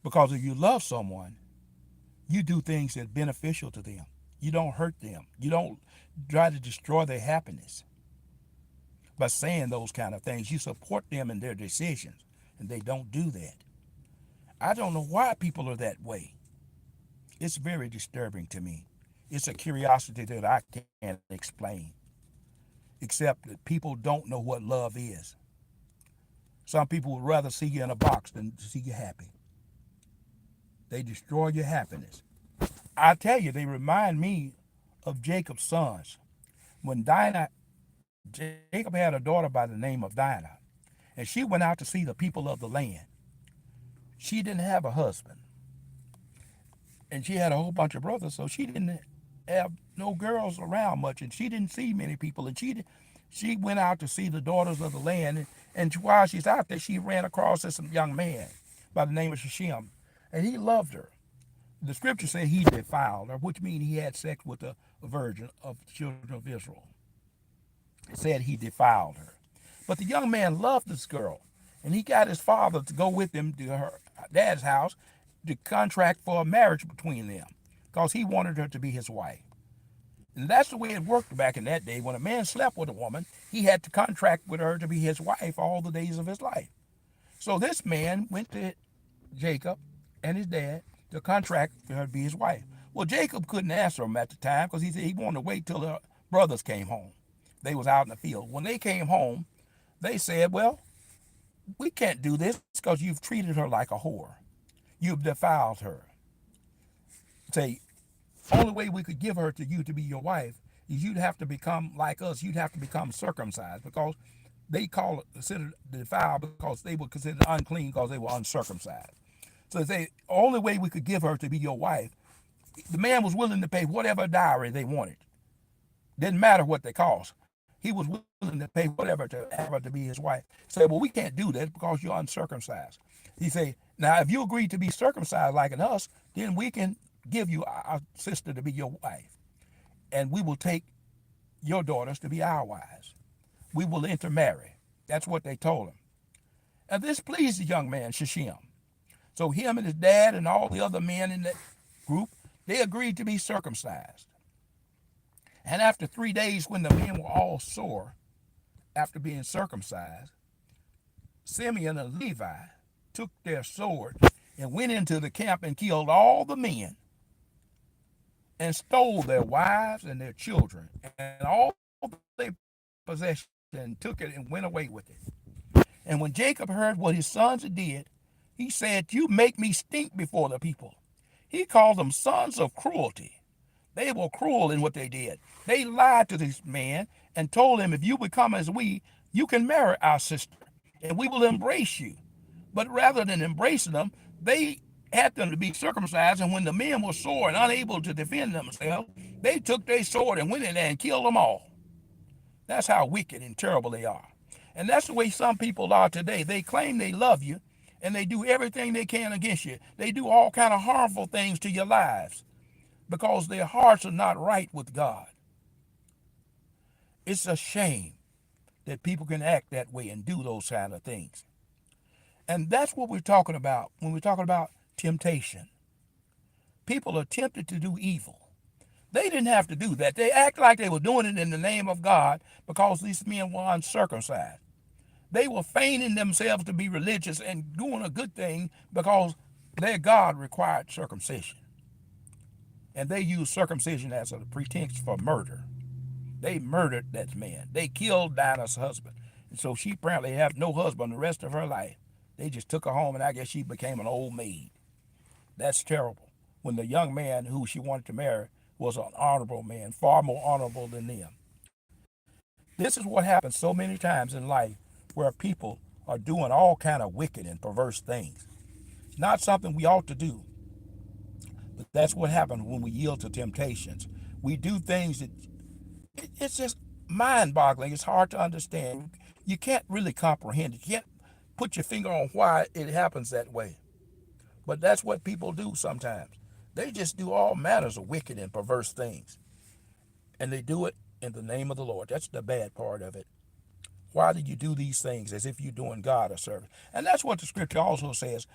Because if you love someone, you do things that are beneficial to them. You don't hurt them. You don't try to destroy their happiness by saying those kind of things. You support them in their decisions, and they don't do that. I don't know why people are that way. It's very disturbing to me. It's a curiosity that I can't explain, except that people don't know what love is. Some people would rather see you in a box than see you happy. They destroy your happiness. I tell you, they remind me of Jacob's sons. When Dinah, Jacob had a daughter by the name of Dinah, and she went out to see the people of the land. She didn't have a husband, and she had a whole bunch of brothers, so she didn't have no girls around much, and she didn't see many people. And she went out to see the daughters of the land, and while she's out there, she ran across this young man by the name of Shechem, and he loved her. The scripture said he defiled her, which means he had sex with a virgin of the children of Israel. It said he defiled her. But the young man loved this girl, and he got his father to go with him to her dad's house to contract for a marriage between them because he wanted her to be his wife. And that's the way it worked back in that day. When a man slept with a woman, he had to contract with her to be his wife all the days of his life. So this man went to Jacob and his dad to contract for her to be his wife. Well, Jacob couldn't answer him at the time because he said he wanted to wait till the brothers came home. They was out in the field. When they came home, they said, well, we can't do this because you've treated her like a whore. You've defiled her. Say, only way we could give her to you to be your wife is you'd have to become like us. You'd have to become circumcised because they call it considered defiled because they were considered unclean because they were uncircumcised. So they say, only way we could give her to be your wife, the man was willing to pay whatever dowry they wanted. Didn't matter what they cost. He was willing to pay whatever to have her to be his wife. Say, well, we can't do that because you're uncircumcised. He say, now if you agree to be circumcised like in us, then we can give you our sister to be your wife, and we will take your daughters to be our wives. We will intermarry. That's what they told him. And this pleased the young man, Shechem. So him and his dad and all the other men in that group, they agreed to be circumcised. And after 3 days, when the men were all sore after being circumcised, Simeon and Levi took their swords and went into the camp and killed all the men and stole their wives and their children and all their possession, took it and went away with it. And when Jacob heard what his sons did, he said, you make me stink before the people. He called them sons of cruelty. They were cruel in what they did. They lied to this man and told him, if you become as we, you can marry our sister and we will embrace you. But rather than embracing them, they had them to be circumcised, and when the men were sore and unable to defend themselves, they took their sword and went in there and killed them all. That's how wicked and terrible they are. And that's the way some people are today. They claim they love you, and they do everything they can against you. They do all kind of harmful things to your lives because their hearts are not right with God. It's a shame that people can act that way and do those kind of things. And that's what we're talking about when we're talking about temptation. People are tempted to do evil. They didn't have to do that. They act like they were doing it in the name of God because these men were uncircumcised. They were feigning themselves to be religious and doing a good thing because their God required circumcision. And they used circumcision as a pretense for murder. They murdered that man. They killed Dinah's husband. And so she apparently had no husband the rest of her life. They just took her home, and I guess she became an old maid. That's terrible. When the young man who she wanted to marry was an honorable man, far more honorable than them. This is what happens so many times in life where people are doing all kind of wicked and perverse things. Not something we ought to do, but that's what happens when we yield to temptations. We do things that it's just mind-boggling. It's hard to understand. You can't really comprehend it. You can't put your finger on why it happens that way. But that's what people do sometimes. They just do all manners of wicked and perverse things. And they do it in the name of the Lord. That's the bad part of it. Why do you do these things as if you're doing God a service? And that's what the scripture also says.